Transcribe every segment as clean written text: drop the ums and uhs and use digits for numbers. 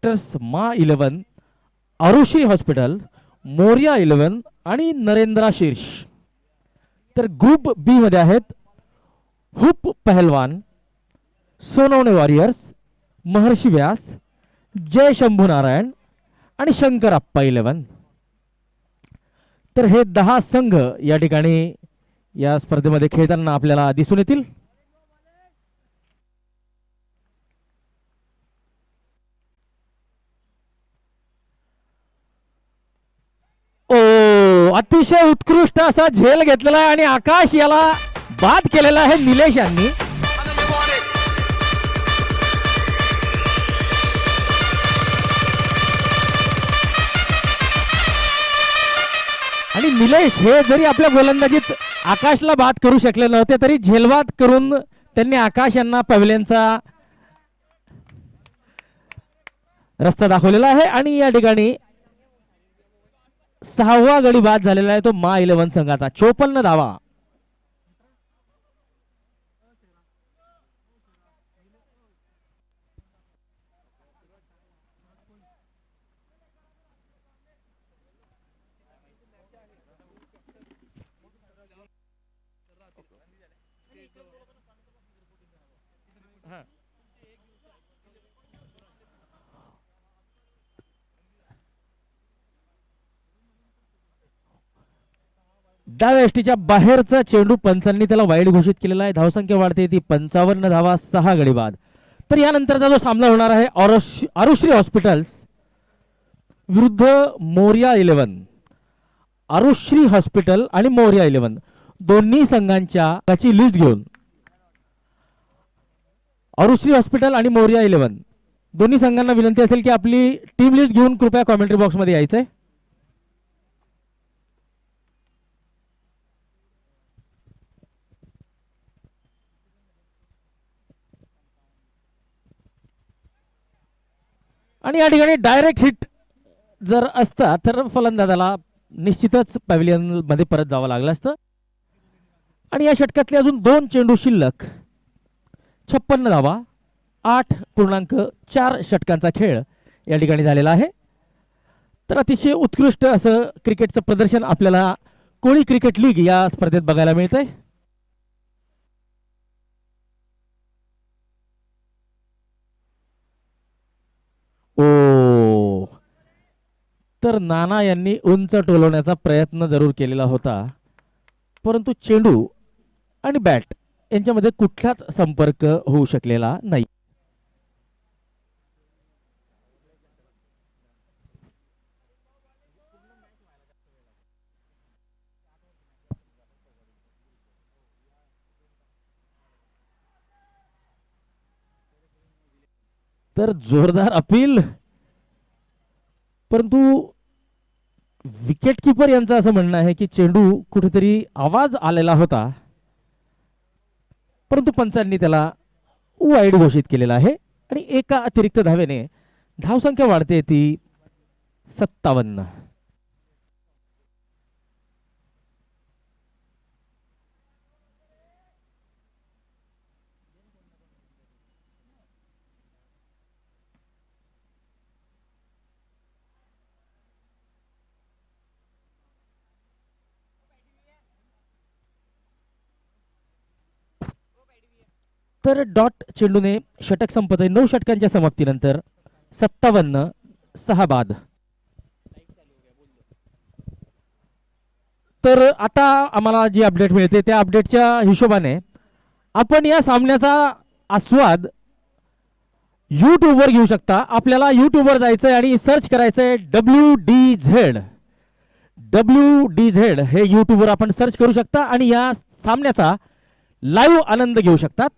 Doctors मा 11, आरुश्री hospital, Moriya 11 आणि नरेंद्रा शीर्ष. तर ग्रुप बी मध्ये आहेत हुप पहलवान, सोनवणे वॉरियर्स, महर्षी व्यास, जय शंभू नारायण आणि शंकरप्पा 11. तर हे 10 संघ या ठिकाणी या स्पर्धेमध्ये खेळताना आपल्याला दिसून येतील. अतिशय उत्कृष्ट असा झेल घेतलेला आहे आणि आकाश याला बाद केलेला आहे निलेश यांनी. आणि निलेश हे जरी आपल्या गोलंदाजीत आकाशला बाद करू शकले नव्हते तरी झेलबाद करून त्यांनी आकाश यांना पवेलियनचा रस्ता दाखवलेला आहे. आणि या ठिकाणी 6वा गडी बाद झालेला आहे तो मा 11 संघाचा. 54 धावा. डाव्या यष्टीच्या बाहेरचा चेंडू पंचांनी त्याला वाईड घोषित केलेला आहे. धावसंख्या वाढते ती 55 धावा, 6 गडी बाद. तर यानंतरचा जो सामना होणार आहे आरुश्री हॉस्पिटल्स विरुद्ध मोरिया 11. आरुश्री हॉस्पिटल आणि मोरिया 11 दोन्ही संघांच्या लिस्ट घेऊन आरुश्री हॉस्पिटल आणि मोरिया 11 दोन्ही संघांना विनंती असेल की आपली टीम लिस्ट घेऊन कृपया कॉमेंट्री बॉक्स मध्ये यायचंय. आणि या ठिकाणी डायरेक्ट हिट जर असता तर फलंदाजाला निश्चितच पॅव्हिलियन मध्ये परत जावं लागलं असतं. आणि या षटकातले अजून 2 चेंडू शिल्लक. 56 धावा, 8.4 षटकांचा खेळ या ठिकाणी झालेला आहे. तर अतिशय उत्कृष्ट असं क्रिकेटचं प्रदर्शन आपल्याला कोळी क्रिकेट लीग या स्पर्धेत बघायला मिळतंय. तर नाना यांनी उंच टोलवण्याचा प्रयत्न जरूर केलेला होता परंतु चेंडू आणि बॅट यांच्यामध्ये कुठलाच संपर्क होऊ शकलेला नाही. तर जोरदार अपील परंतु विकेट कीपर यांचं असं म्हणणं आहे की चेंडू कुठेतरी आवाज आलेला होता परंतु पंचांनी त्याला वाईड घोषित केलेला आहे. आणि एका अतिरिक्त धावेने धावसंख्या वाढते ती 57. तर डॉट चेंडूने षटक संपत आहे. 9 षटकांच्या समाप्तीनंतर 57, 6 बाद. तर आता आम्हाला जी अपडेट मिळते त्या अपडेटच्या हिशोबाने आपण या सामन्याचा आस्वाद यूट्यूबवर घेऊ शकता. आपल्याला यूट्यूबवर जायचंय आणि सर्च करायचंय WDZ. WDZ हे यूट्यूबवर आपण सर्च करू शकता आणि या सामन्याचा लाईव्ह आनंद घेऊ शकतात.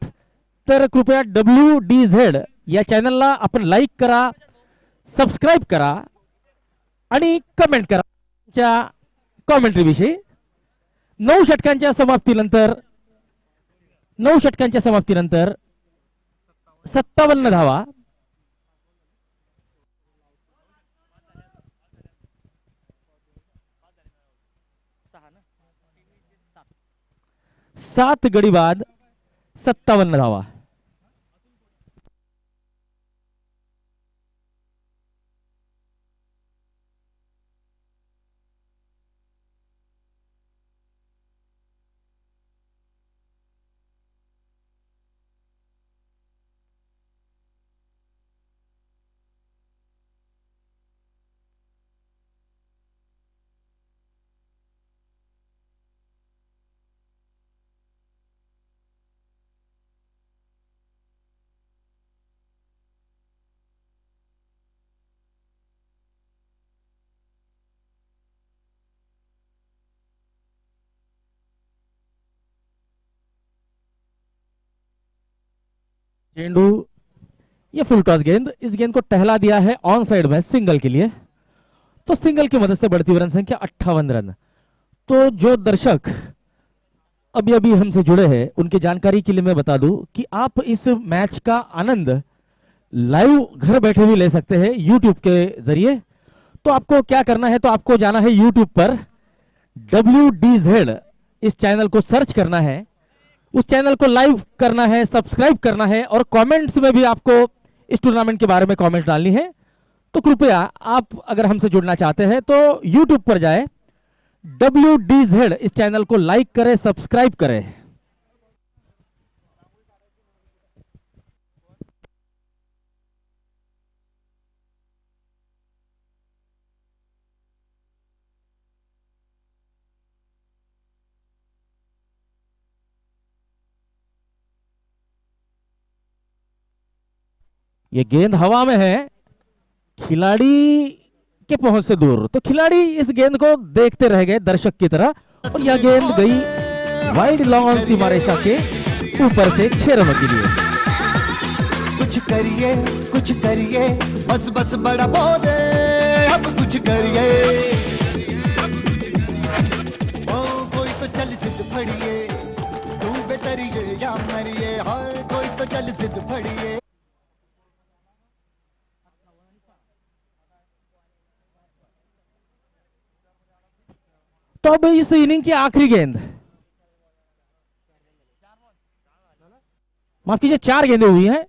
तर कृपया WDZ या चॅनलला आपण लाईक करा, सबस्क्राईब करा आणि कमेंट करा च्या कॉमेंट्री विषयी. 9 षटकांच्या समाप्तीनंतर 57 धावा. सात गडी बाद, 57 धावा. चेंडू, ये फुल टॉस गेंद, इस गेंद को टहला दिया है ऑन साइड में सिंगल के लिए। तो सिंगल की मदद से बढ़ती हुई रन संख्या 58 रन। तो जो दर्शक अभी अभी हमसे जुड़े हैं उनकी जानकारी के लिए मैं बता दूं कि आप इस मैच का आनंद लाइव घर बैठे भी ले सकते हैं यूट्यूब के जरिए। तो आपको क्या करना है, तो आपको जाना है यूट्यूब पर, WDZ इस चैनल को सर्च करना है, उस चैनल को लाइव करना है, सब्सक्राइब करना है और कमेंट्स में भी आपको इस टूर्नामेंट के बारे में कमेंट डालनी है। तो कृपया आप अगर हमसे जुड़ना चाहते हैं तो यूट्यूब पर जाए, WDZ इस चैनल को लाइक करें, सब्सक्राइब करें। ये गेंद हवा में है, खिलाड़ी के पहुंच से दूर, तो खिलाड़ी इस गेंद को देखते रह गए दर्शक की तरह और यह गेंद गई वाइड लॉन्ग सीमा रेखा के ऊपर से 6 रनों के लिए। कुछ करिए बस बस बड़ा बोले, अब कुछ करिए। ओ कोई तो चल सिद्ध फड़िए, तू बेतरिए या मरिए, हाय कोई तो चल सिद्ध फड़िए। तो अब इस इनिंग की आखिरी गेंद, माफ कीजिए 4 गेंदें हुई हैं।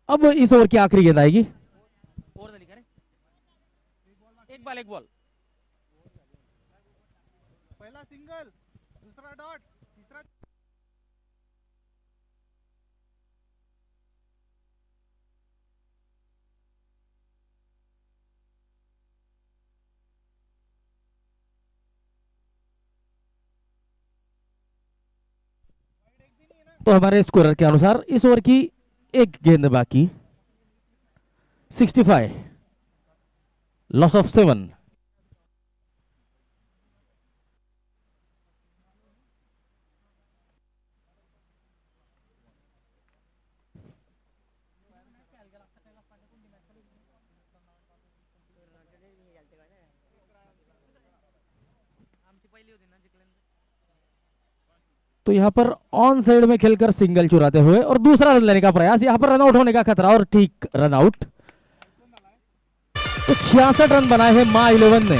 अब इस ओवर की आखिरी गेंद आएगी। एक बॉल पहला सिंगल, दूसरा डॉट, तीसरा। तो हमारे स्कोरर के अनुसार इस ओवर की एक गेंद बाकी, 65, लॉस ऑफ 7। तो यहां पर ऑन साइड में खेलकर सिंगल चुराते हुए और दूसरा रन लेने का प्रयास, यहां पर रन आउट होने का खतरा और ठीक रन आउट। तो 66 रन बनाए हैं मां 11 ने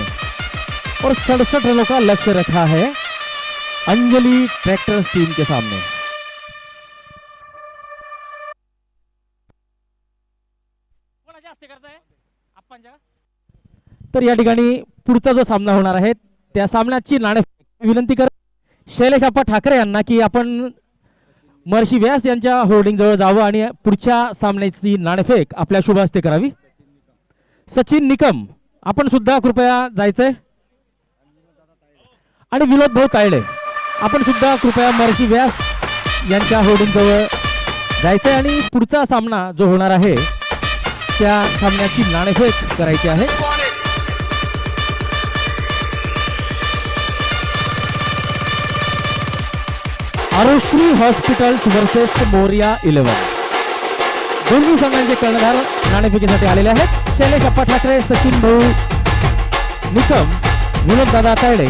और 67 रनों का लक्ष्य रखा है अंजलि ट्रैक्टर्स टीम के सामने। तर या ठिकाणी पुढचा जो सामना होणार आहे त्या सामन्याची नाणेफेक विनंती कर शैलेश आप्पा ठाकरे यांना की आपण महर्षी व्यास यांच्या होर्डिंग जवळ जावं आणि पुढच्या सामन्याची नाणेफेक आपल्या शुभ हस्ते करावी। सचिन निकम आपण सुद्धा कृपया जायचंय आणि विनोद भाऊ तायडे आपण सुद्धा कृपया महर्षी व्यास यांच्या होर्डिंग जवळ जायचंय आणि पुढचा सामना जो होणार आहे त्या सामन्याची नाणेफेक करायची आहे। आरुश्री हॉस्पिटल्स वर्सेस मोरिया 11 दोन्ही संघांचे कर्णधार नाणेफेकीसाठी आलेले आहेत। शैलेश अप्पा ठाकरे, सचिन भाऊ निकम, विनोद दादा तायडे।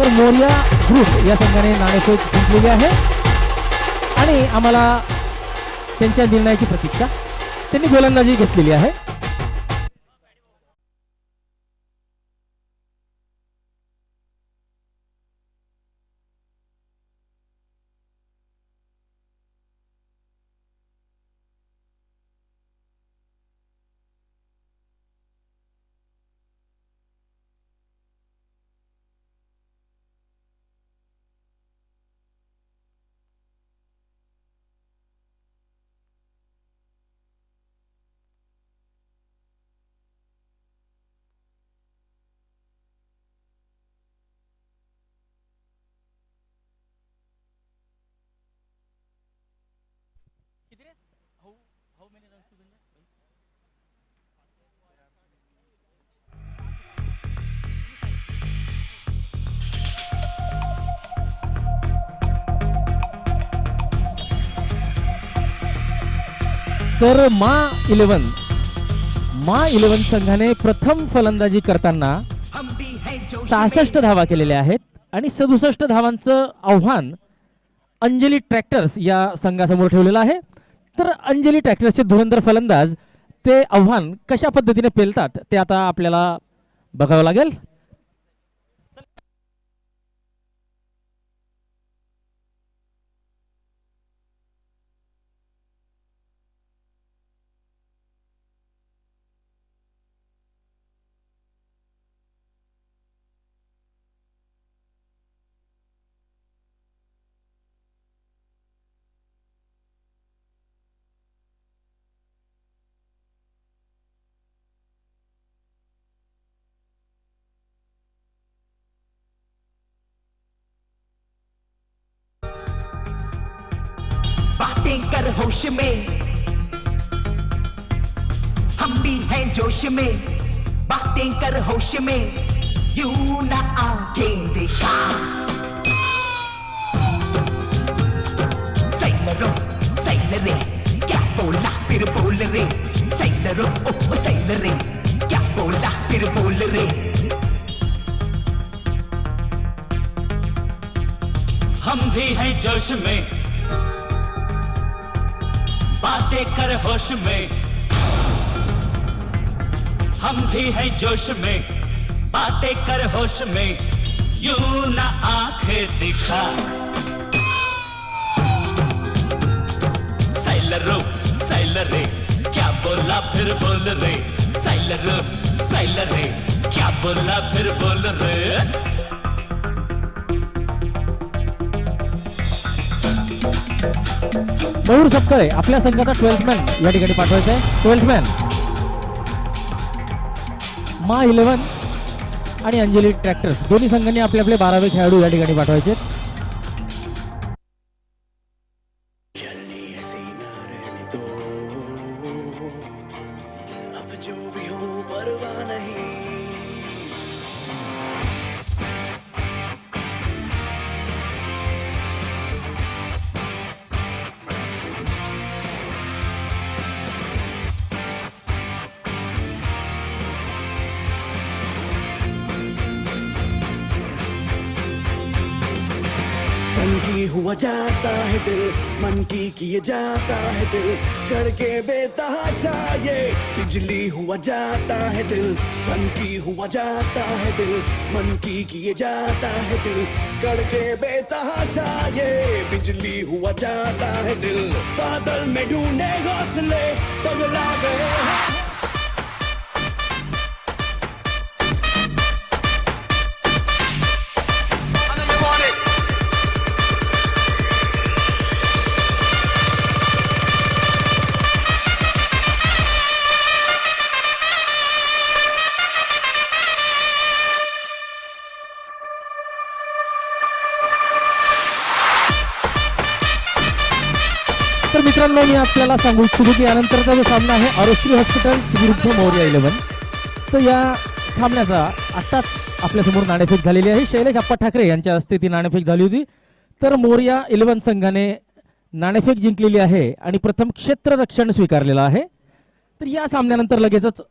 तर मोरिया ग्रुप या संघाने नाणेफेक जिंकलेली आहे आणि आम्हाला त्यांच्या निर्णयाची प्रतीक्षा त्यांनी गोलंदाजी घेतलेली आहे. तर मा इलेव्हन संघाने प्रथम फलंदाजी करताना 66 धावा केलेल्या आहेत आणि 67 धावांचं आव्हान अंजली ट्रॅक्टर्स या संघासमोर ठेवलेलं आहे. तर अंजली ट्रॅक्टर्सचे धुरंधर फलंदाज ते आव्हान कशा पद्धतीने पेलतात ते आता आपल्याला बघावं लागेल. बातें कर होश में, हम भी हैं जोश में. बातें कर होश में, यूं ना आंखें दिखा. सैलरो सैलरे, क्या बोला फिर बोल रे. सैलरो ओ सैलरे, क्या बोला फिर बोल रे. हम भी हैं जोश में, बातें कर होश में. हम भी हैं जोश में, बातें कर होश में. यूं ना आंखें दिखा. सैलरो सैलरे, क्या बोला फिर बोल रे. सैलरो सैलरे, क्या बोला फिर बोल रे. मयूर सपकाळे आपल्या संघाचा 12th मॅन या ठिकाणी पाठवायचा आहे. 12th मॅन मा इलेव्हन आणि अंजली ट्रॅक्टर्स दोन्ही संघांनी आपले आपले 12वे खेळाडू या ठिकाणी पाठवायचे. की हुआ जाता है दिल, मन की किए जाता है दिल, करके बेतहाशा ये बिजली हुआ जाता है दिल. सन की हुआ जाता है दिल, मन की किए जाता है दिल, करके बेतहाशा ये बिजली हुआ जाता है दिल. बादल में ढूंढे घोंसले पगला गए हैं. तर मित्रांनो मी आपल्याला सांगू इच्छितो की यानंतरचा जो सामना आहे आरोश्री हॉस्पिटल्स विरुद्ध मोरिया इलेव्हन. तर या सामन्याचा आत्ताच आपल्यासमोर नाणेफेक झालेली आहे. शैलेश आप्पा ठाकरे यांच्या हस्ते ती नाणेफेक झाली होती. तर मोरिया इलेव्हन संघाने नाणेफेक जिंकलेली आहे आणि प्रथम क्षेत्ररक्षण स्वीकारलेलं आहे. तर या सामन्यानंतर लगेचच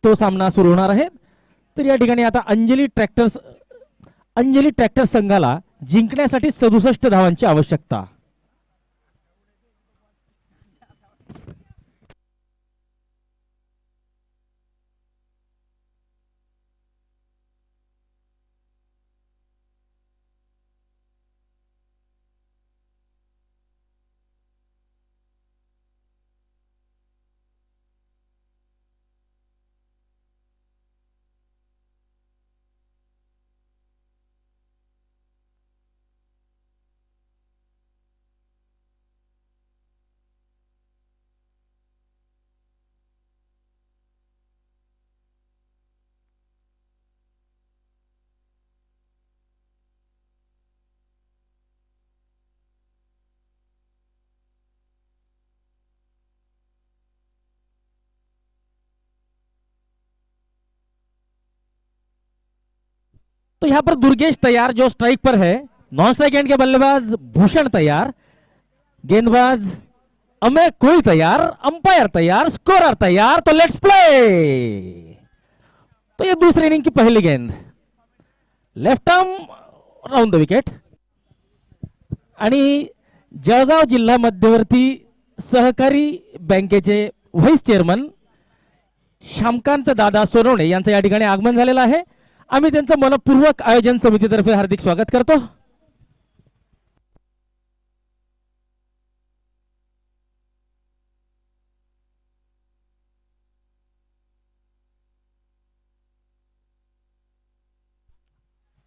तो सामना सुरू होणार आहे. तर या ठिकाणी आता अंजली ट्रॅक्टर्स अंजली ट्रॅक्टर संघाला जिंकण्यासाठी 67 धावांची आवश्यकता. तो यहां पर दुर्गेश तैयार जो स्ट्राइक पर है. नॉन स्ट्राइक एंड के बल्लेबाज भूषण तैयार, गेंदबाज अमेय कोई तैयार, अंपायर तैयार, स्कोरर तैयार. तो लेट्स प्ले. तो ये दूसरी इनिंग की पहली गेंद left arm round the wicket. आणि जळगाव जिल्हा मध्यवर्ती सहकारी बँकेचे व्हाईस चेअरमन श्यामकांत दादा सोनवणे यांचं या ठिकाणी आगमन झालेलं आहे. आम्ही त्यांचं मनपूर्वक आयोजन समितीतर्फे हार्दिक स्वागत करतो.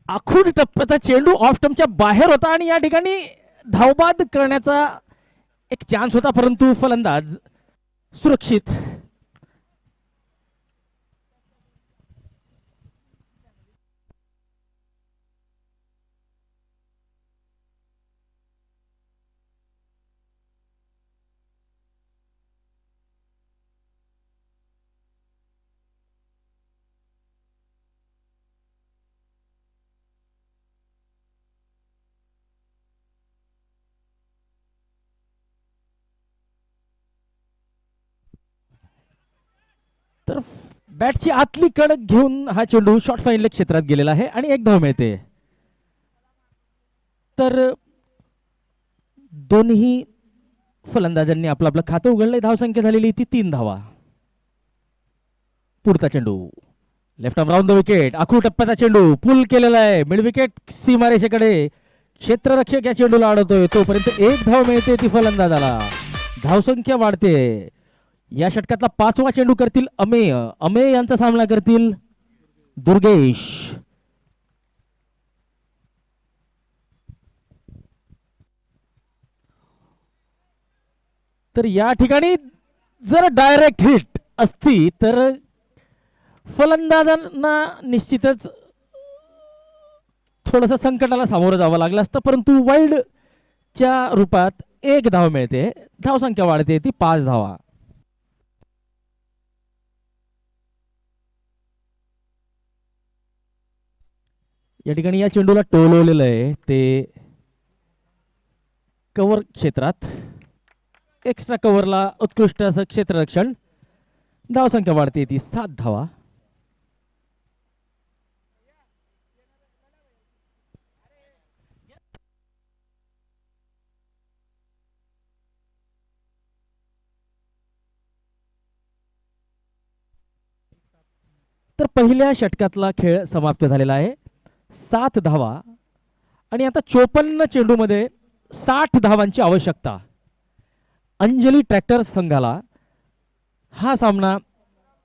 आखूड टप्प्याचा चेंडू ऑफ स्टंपच्या बाहेर होता आणि या ठिकाणी धावबाद करण्याचा एक चान्स होता, परंतु फलंदाज सुरक्षित. तर बॅटची आतली कडक घेऊन हा चेंडू शॉर्ट फाईनल क्षेत्रात गेलेला आहे आणि एक धाव मिळते. तर दोन्ही फलंदाजांनी आपलं आपलं खातं उघडलंय. धावसंख्या झालेली ती 3 धावा. पुढचा चेंडू left arm round the wicket. आखूड टप्प्याचा चेंडू पुल केलेला आहे मिड विकेट सीमारेषेकडे. क्षेत्ररक्षक या चेंडूला अडवतोय, तोपर्यंत एक धाव मिळते ती फलंदाजाला. धावसंख्या वाढते. या षटकातला 5वा चेंडू करतील अमेय. अमेय यांचा सामना करतील दुर्गेश. तर या ठिकाणी जर डायरेक्ट हिट असती तर फलंदाजांना निश्चितच थोडंसं संकटाला सामोरं जावं लागलं असतं, परंतु वाईडच्या रूपात एक धाव मिळते. धावसंख्या वाढते ती 5 धावा. या ठिकाणी या चेंडूला टोलवलेलं आहे ते कव्हर क्षेत्रात. एक्स्ट्रा कव्हरला उत्कृष्ट असं क्षेत्ररक्षण. धावसंख्या वाढते ती 7 धावा. तर पहिल्या षटकातला खेळ समाप्त झालेला आहे. 7 धावा आणि आता 54 चेंडूमध्ये 60 धावांची आवश्यकता. अंजली ट्रॅक्टर संघाला हा सामना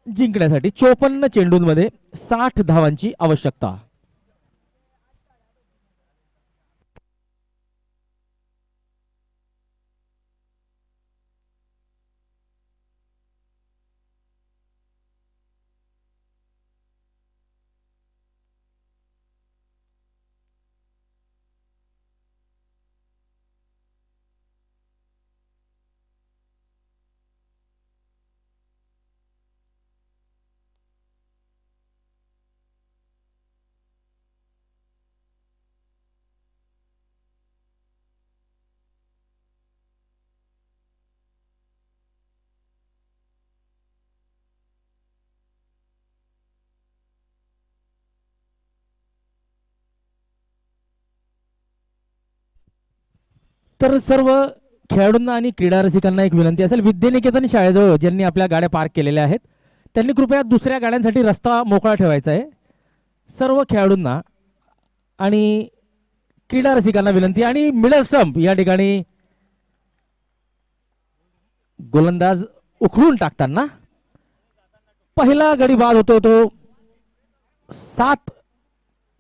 जिंकण्यासाठी 54 चेंडूंमध्ये 60 धावांची आवश्यकता. तर सर्व खेळाडूंना आणि क्रीडा रसिकांना एक विनंती असेल, विद्यानिकेतन शाळेजवळ ज्यांनी आपल्या गाड्या पार्क केलेल्या आहेत त्यांनी कृपया दुसऱ्या गाड्यांसाठी रस्ता मोकळा ठेवायचा आहे. सर्व खेळाडूंना आणि क्रीडा रसिकांना विनंती. आणि मिडल स्टंप या ठिकाणी गोलंदाज उखळून टाकताना पहिला गडी बाद होतो तो 7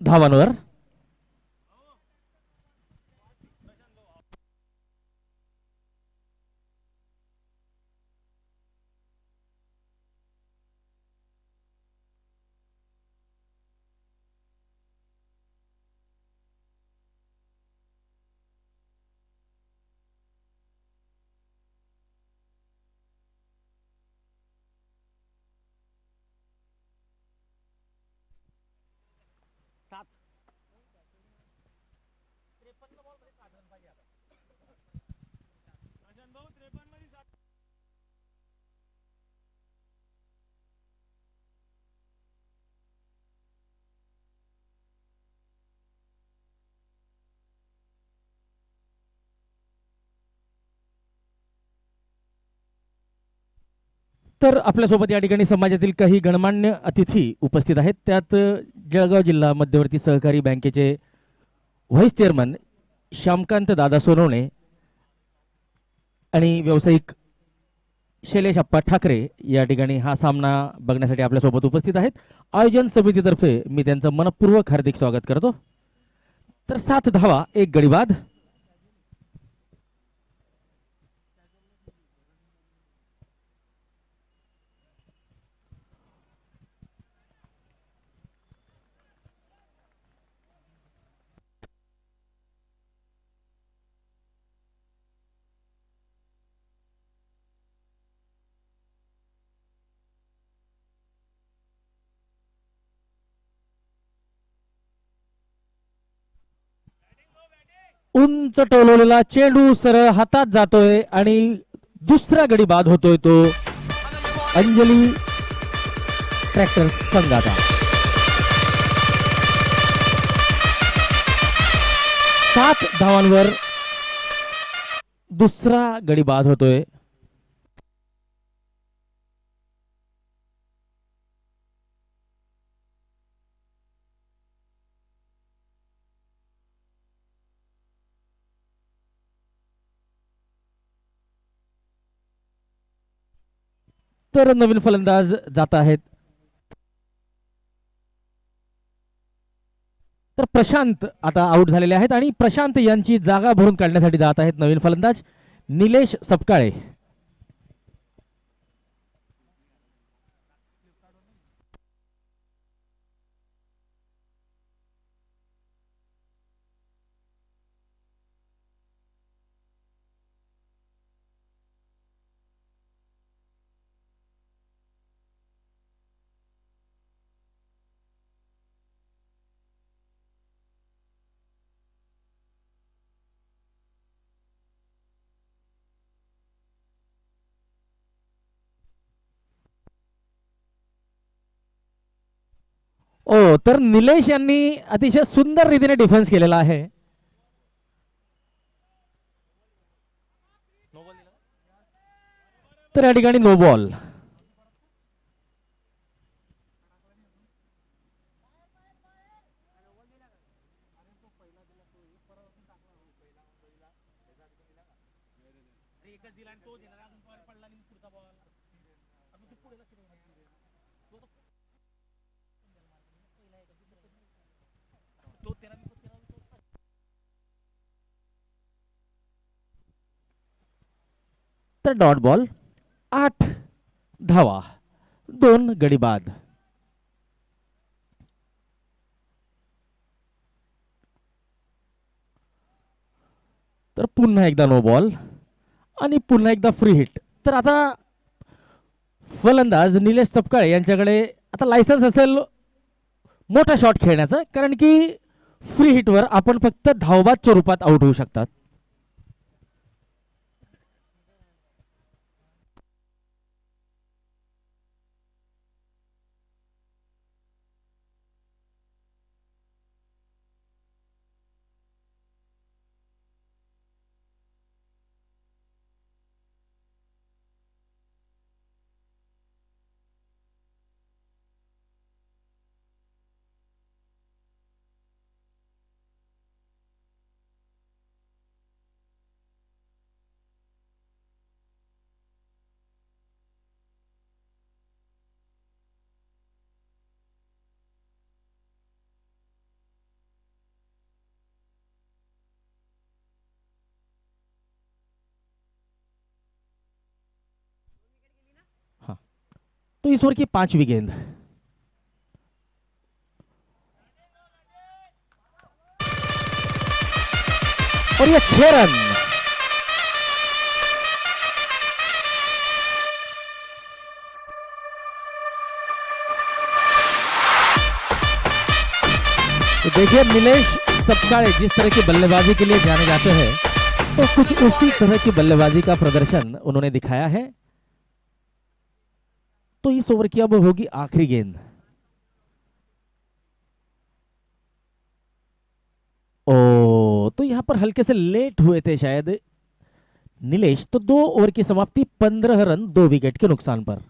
धावांवर. तर आपल्यासोबत या ठिकाणी समाजातील काही गणमान्य अतिथी उपस्थित आहेत. त्यात जळगाव जिल्हा मध्यवर्ती सहकारी बँकेचे व्हाईस चेअरमन श्यामकांत दादा सोनवणे आणि व्यावसायिक शैलेश अप्पा ठाकरे या ठिकाणी हा सामना बघण्यासाठी आपल्यासोबत उपस्थित आहेत. आयोजन समितीतर्फे मी त्यांचं मनपूर्वक हार्दिक स्वागत करतो. तर 7 धावा 1 गडी बाद. उंच टोलवलेला चेंडू सरळ हातात जातोय आणि दुसरा गडी बाद होतोय तो अंजली ट्रॅक्टर संघाचा. 7 धावांवर दुसरा गडी बाद होतोय. तर नवीन फलंदाज जात आहेत. तर प्रशांत आता आउट झालेले आहेत आणि प्रशांत यांची जागा भरून काढण्यासाठी जात आहेत नवीन फलंदाज निलेश सपकाळे. ओ, तर निलेश यांनी अतिशय सुंदर रीतीने डिफेन्स केलेला आहे. तर या ठिकाणी नो बॉल. तर डॉट बॉल. 8 धावा 2 गडी बाद. तर पुन्हा एकदा नो बॉल आणि पुन्हा एकदा फ्री हिट. तर आता फलंदाज निलेश सपकाळे यांच्याकडे आता लायसन्स असेल मोठा शॉट खेळण्याचं, कारण की फ्री हिटवर आपण फक्त धावबादच्या रूपात आउट होऊ शकतात. तो इस ओवर की 5वीं गेंद। और ये 6 रन। तो देखिए नीलेश सपकाळे जिस तरह की बल्लेबाजी के लिए जाने जाते हैं, तो कुछ उसी तरह की बल्लेबाजी का प्रदर्शन उन्होंने दिखाया है। तो इस ओवर की अब होगी आखिरी गेंद। ओ, तो यहां पर हल्के से लेट हुए थे शायद नीलेश। तो 2 ओवर की समाप्ति 15 रन 2 विकेट के नुकसान पर।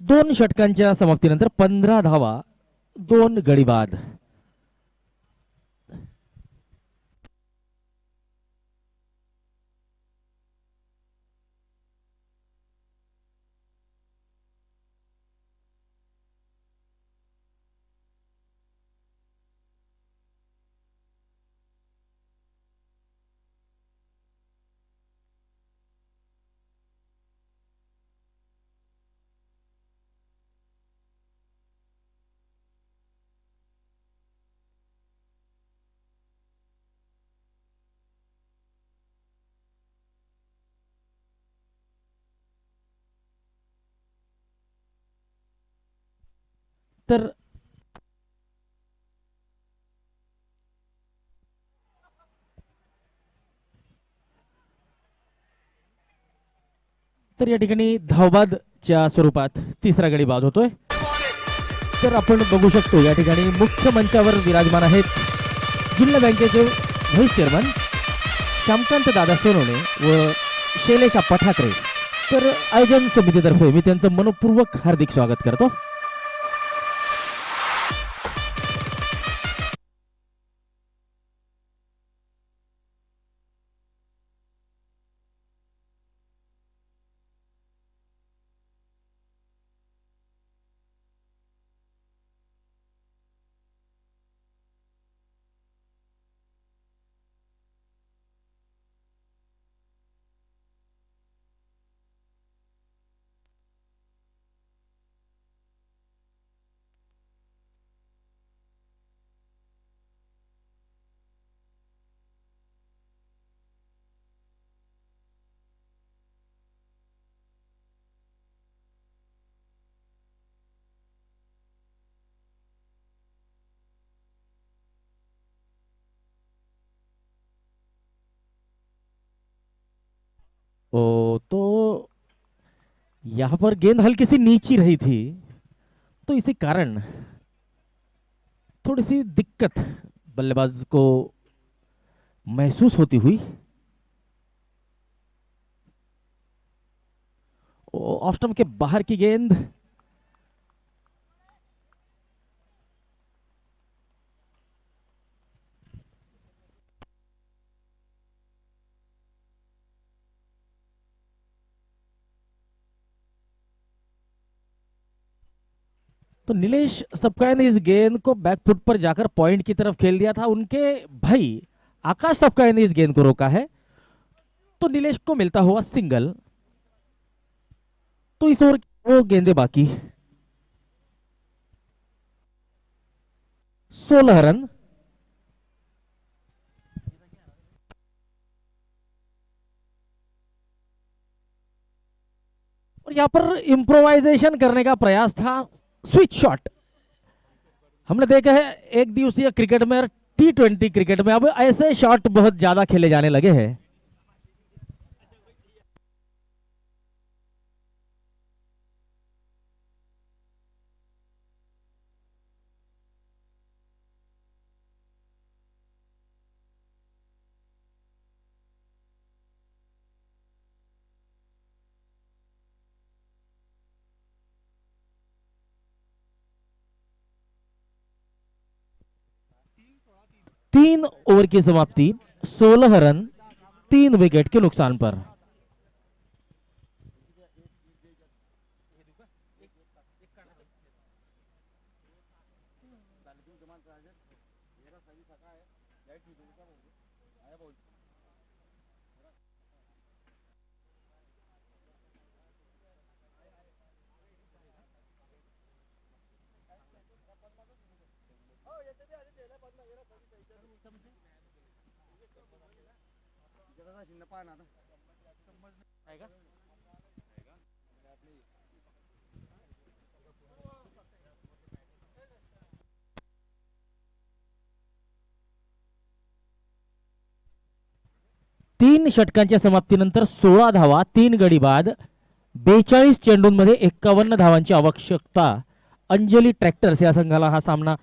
दोन षटकांच्या समाप्तीनंतर 15 धावा 2 गडी बाद। तर तर या ठिकाणी धावबादच्या स्वरूपात तिसरा गडी बाद होतोय। तर आपण बघू शकतो या ठिकाणी मुख्य मंचावर विराजमान आहेत जिल्हा बँकेचे व्हाईस चेअरमन श्यामकांत दादा सोनवणे व शैलेश आप्पा ठाकरे। तर आयोजन समितीतर्फे मी त्यांचं मनपूर्वक हार्दिक स्वागत करतो। ओ, तो यहां पर गेंद हल्की सी नीची रही थी, तो इसी कारण थोड़ी सी दिक्कत बल्लेबाज को महसूस होती हुई। ऑफ स्टंप के बाहर की गेंद। तो नीलेश सपकाळे ने इस गेंद को बैकफुट पर जाकर पॉइंट की तरफ खेल दिया था। उनके भाई आकाश सपकाळे ने इस गेंद को रोका है, तो नीलेश को मिलता हुआ सिंगल। तो इस ओवर वो गेंदे बाकी 16 रन। और यहां पर इंप्रोवाइजेशन करने का प्रयास था, स्विच शॉट। हमने देखा है एक दिवसीय क्रिकेट में और T20 क्रिकेट में अब ऐसे शॉट बहुत ज्यादा खेले जाने लगे हैं। 3 ओवर की समाप्ति, 16 रन 3 विकेट के नुकसान पर। तीन षटकांच्या समाप्तीनंतर 16 धावा 3 गडी बाद, 42 चेंडूंमध्ये 51 धावांची आवश्यकता अंजली ट्रॅक्टर्स या संघाला हा सामना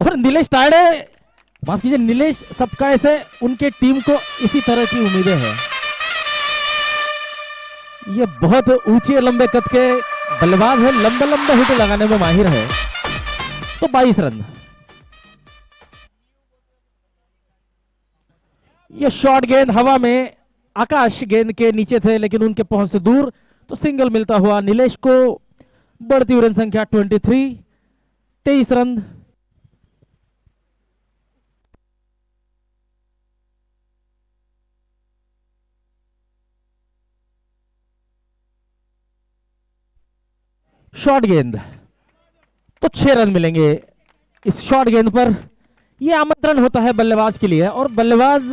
और नीलेश ताड़े, माफ कीजिए नीलेश सपकाळे से उनके टीम को इसी तरह की उम्मीदें हैं। ये बहुत ऊंचे लंबे कद के बल्लेबाज है, लंबे लंबे हिट लगाने में माहिर है। तो 22 रन। ये शॉर्ट गेंद हवा में, आकाश गेंद के नीचे थे लेकिन उनके पहुंच से दूर, तो सिंगल मिलता हुआ नीलेश को। बढ़ती हुई रन संख्या 23, 23 रन। शॉर्ट गेंद, तो 6 रन मिलेंगे इस शॉर्ट गेंद पर। यह आमंत्रण होता है बल्लेबाज के लिए और बल्लेबाज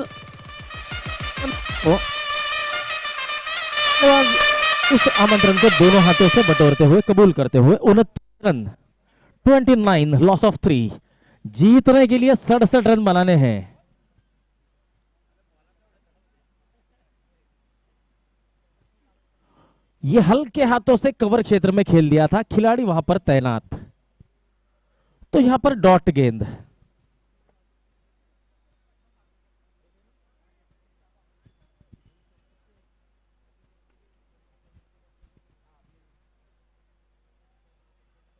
इस आमंत्रण को दोनों हाथों से बटोरते हुए कबूल करते हुए 29 रन, 29 लॉस ऑफ 3। जीतने के लिए 67 रन बनाने हैं। ये हल्के हाथों से कवर क्षेत्र में खेल दिया था, खिलाड़ी वहां पर तैनात। तो यहां पर डॉट गेंद,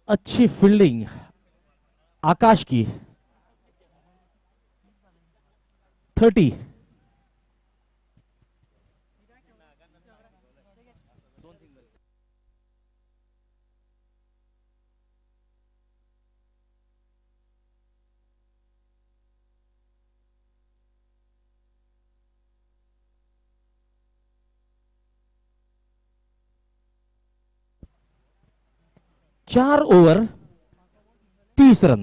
अच्छी फील्डिंग आकाश की। 30। चार ओवर 30 रन।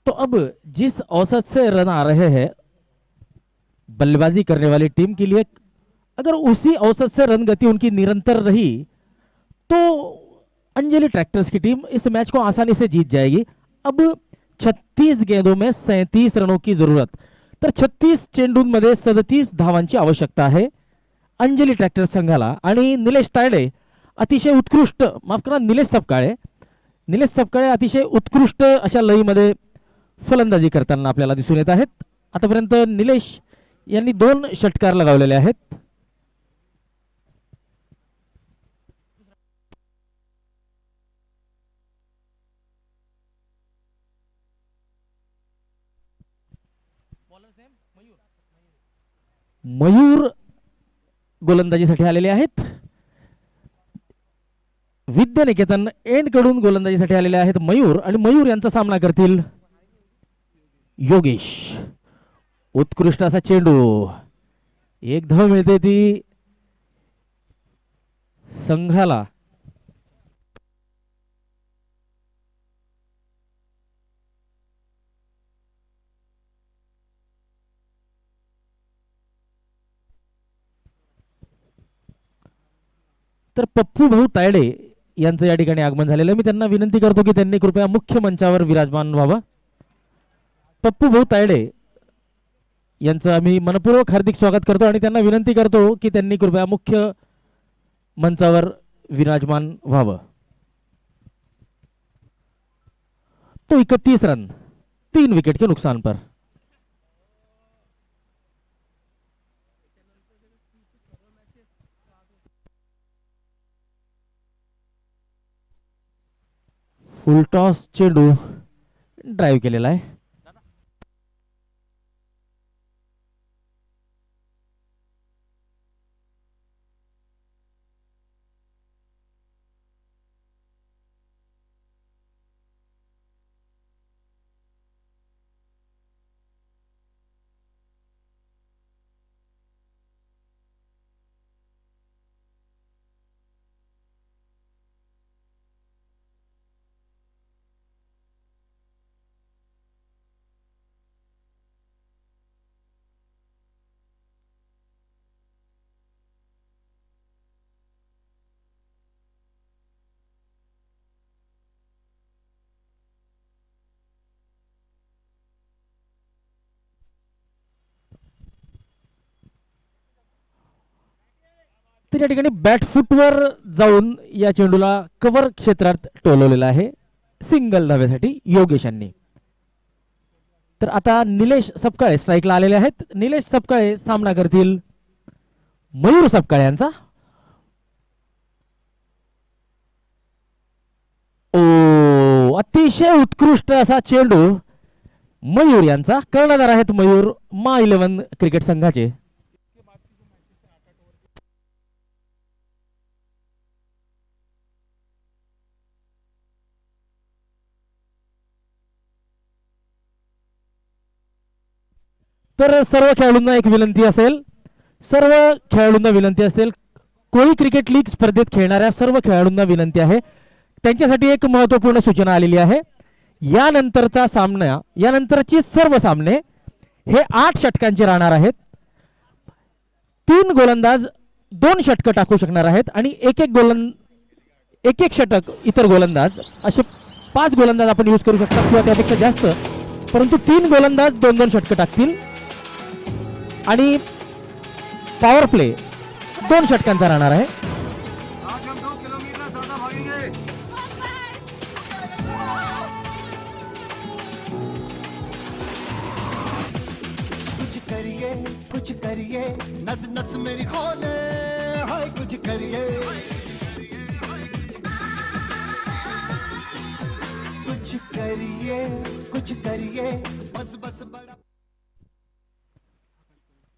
तो अब जिस औसत से रन आ रहे हैं बल्लेबाजी करने वाली टीम के लिए, अगर उसी औसत से रन गति उनकी निरंतर रही तो अंजलि ट्रैक्टर्स की टीम इस मैच को आसानी से जीत जाएगी। अब 36 गेंदों में 37 रनों की जरूरत, तर 36 चेंडूंमध्ये 37 धावांची आवश्यकता आहे अंजलि ट्रॅक्टर्स संघाला। आणि निलेश तायडे अतिशय उत्कृष्ट, माफ करा निलेश सपकाळे अतिशय उत्कृष्ट अशा लयीमध्ये फलंदाजी करताना आपल्याला दिसून येत आहेत। आतापर्यंत निलेश यांनी 2 षटकार लगावलेले आहेत। मयूर गोलंदाजीसाठी आलेले आहेत। विद्यानिकेतन एंड कडून गोलंदाजीसाठी आलेले आहेत मयूर, आणि मयूर यांचा सामना करतील योगेश। उत्कृष्ट असा चेंडू, एक धाव मिळते ती संघाला। तर पप्पू भाऊ तायडे यांचं या ठिकाणी आगमन झालेलं आहे. मी त्यांना विनंती करतो की त्यांनी कृपया मुख्य मंचावर विराजमान व्हावं. पप्पू भाऊ तायडे यांचं आम्ही मनपूर्वक हार्दिक स्वागत करतो आणि त्यांना विनंती करतो की त्यांनी कृपया मुख्य मंचावर विराजमान व्हावं. तो 31 रन 3 विकेट के नुकसान पर. फुल टॉस चेंडू ड्राईव्ह केलेला आहे. तर या ठिकाणी बॅट फुटवर जाऊन या चेंडूला कव्हर क्षेत्रात टोलवलेला आहे सिंगल धाव्यासाठी योगेश यांनी. तर आता निलेश सपकाळे स्ट्राईकला आलेले आहेत. निलेश सपकाळे सामना करतील मयूर सपकाळे यांचा. ओ अतिशय उत्कृष्ट असा चेंडू मयूर यांचा. कर्णधार आहेत मयूर मा 11 क्रिकेट संघाचे. तर सर्व खेळाडूंना एक विनंती असेल, कोळी क्रिकेट लीग स्पर्धेत खेळणाऱ्या सर्व खेळाडूंना विनंती आहे. त्यांच्यासाठी एक महत्त्वपूर्ण सूचना आलेली आहे. यानंतरची सर्व सामने हे 8 षटकांचे राहणार आहेत. 3 गोलंदाज 2 षटकं टाकू शकणार आहेत आणि एक एक षटक इतर गोलंदाज, असे 5 गोलंदाज आपण यूज करू शकता किंवा त्यापेक्षा जास्त, परंतु 3 गोलंदाज 2-2 षटकं टाकतील आणि पॉवर प्ले 2 षटकांचा राहणार आहे. कुछ करिए नस नस मेरी खोले हाय कुछ करिए कुछ करिए बस बस बड़ा.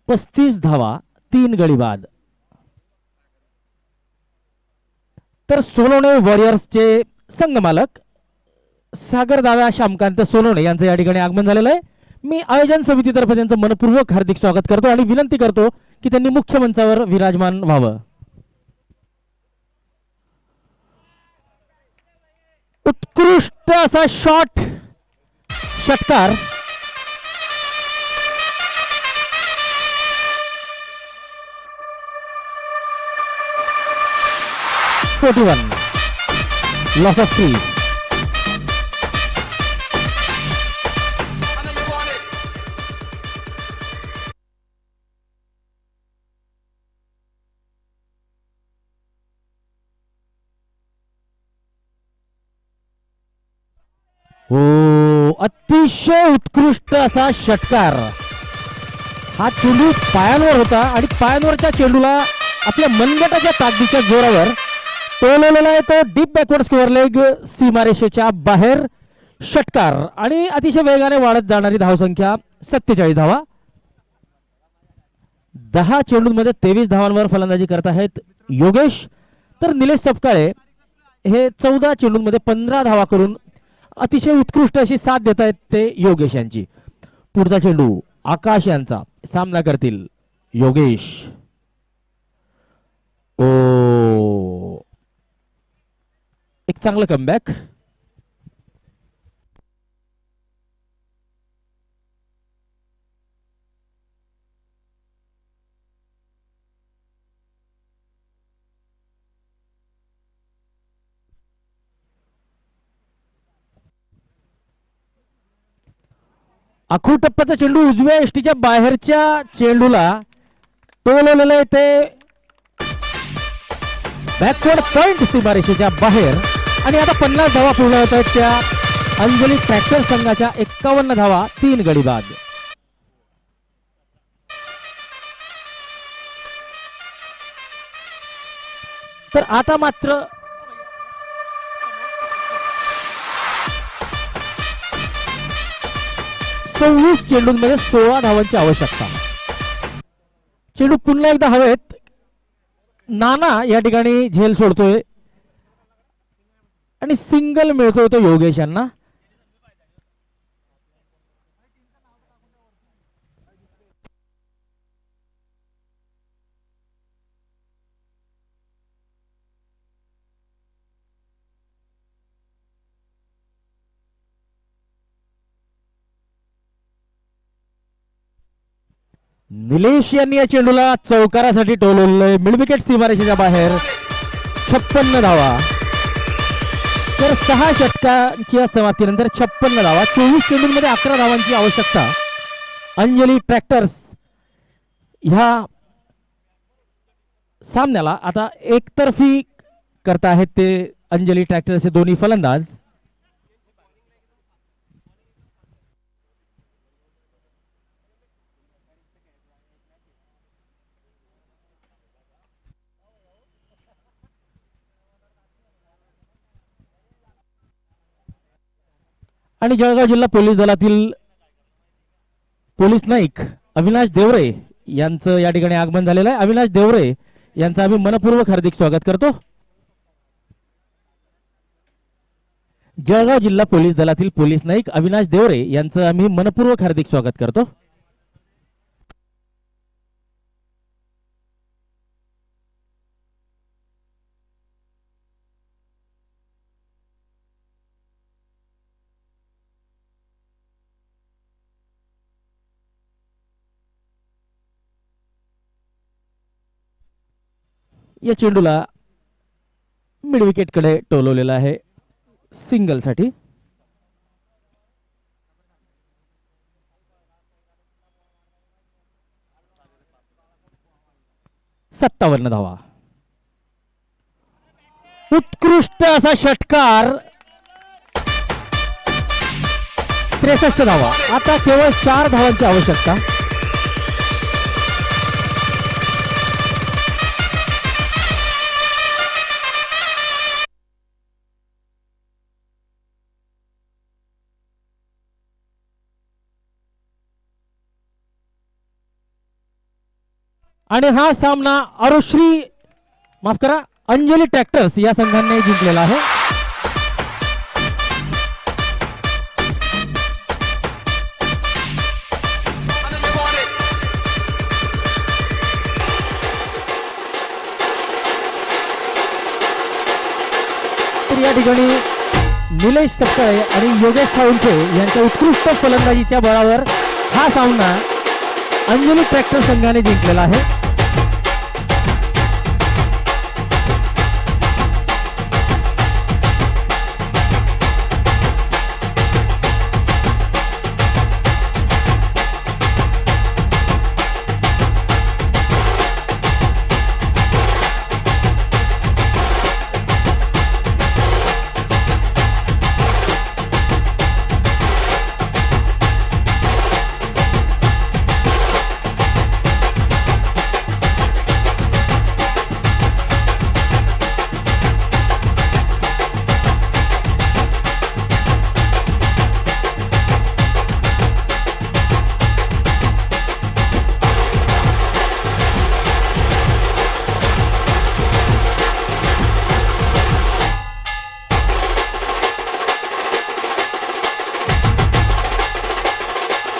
35 धावा 3 गडी बाद. तर सोनवणे वॉरियर्सचे संघमालक सागरदाव्या श्यामकांत सोनवणे यांचं या ठिकाणी आगमन झालेलं आहे. मी आयोजन समितीतर्फे त्यांचं मनपूर्वक हार्दिक स्वागत करतो आणि विनंती करतो की त्यांनी मुख्य मंचावर विराजमान व्हावं. उत्कृष्ट असा शॉट, षटकार. Loss of 3. हो अतिशय उत्कृष्ट असा षटकार. हा चेंडू पायांवर होता आणि पायांवरच्या चेंडूला आपल्या मनगटाच्या ताकदीच्या जोरावर टोलवलेला आहे. तो डीप बॅकवर्ड स्क्वेअर लेग सीमारेषेच्या बाहेर षटकार आणि अतिशय वेगाने वाढत जाणारी धावसंख्या 47 धावा. 10 चेंडूंमध्ये 23 धावांवर फलंदाजी करत आहेत योगेश. तर निलेश सपकाळे हे 14 चेंडूंमध्ये 15 धावा करून अतिशय उत्कृष्ट अशी साथ देत आहेत ते योगेश यांची. पुढचा चेंडू आकाश यांचा. सामना करतील योगेश. ओ एक चांगलं कमबॅक. आखूड टप्प्याचा चेंडू उजव्या यष्टीच्या बाहेरच्या चेंडूला टोलवलेलं आहे ते बॅकवर्ड पॉइंट सीमारेषेच्या बाहेर. आणि आता 50 धावा पूर्ण होत आहेत त्या अंजली ट्रॅक्टर संघाच्या. 51 धावा, 3 गडी बाद. तर आता मात्र चोवीस चेंडूंमध्ये 16 धावांची आवश्यकता. चेंडू पुन्हा एकदा हवेत. नाना या ठिकाणी झेल सोडतोय आणि सिंगल मिळतोय तो योगेश यांना. निलेश यांनी या चेंडूला चौकारासाठी टोलवलंय. मिडविकेट सीमारेषेच्या बाहेर. 56 धावा. तर 6 षटकांच्या समाप्तीनंतर 56 धावा. 24 चेंडूंमध्ये 11 धावांची आवश्यकता. अंजली ट्रॅक्टर्स ह्या सामन्याला आता एकतर्फी करता आहेत ते अंजली ट्रॅक्टर्सचे दोन्ही फलंदाज. आणि जळगाव जिल्हा पोलीस दलातील पोलीस नाईक अविनाश देवरे यांचं या ठिकाणी आगमन झालेलं आहे. अविनाश देवरे यांचं आम्ही मनपूर्वक हार्दिक स्वागत करतो. जळगाव जिल्हा पोलीस दलातील पोलीस नाईक अविनाश देवरे यांचं आम्ही मनपूर्वक हार्दिक स्वागत करतो. या चेंडूला मिडविकेट कडे टोलवलेला आहे सिंगल साठी. सत्तावन्न धावा. उत्कृष्ट असा षटकार. 63 धावा. आता केवळ 4 धावांची आवश्यकता. आणि हा सामना माफ करा अंजली ट्रॅक्टर्स या संघाने जिंकलेला आहे. तर या ठिकाणी निलेश सपकाळे आणि योगेश साळुंखे यांच्या उत्कृष्ट फलंदाजीच्या बळावर हा सामना अंजली ट्रॅक्टर संघाने जिंकलेला आहे.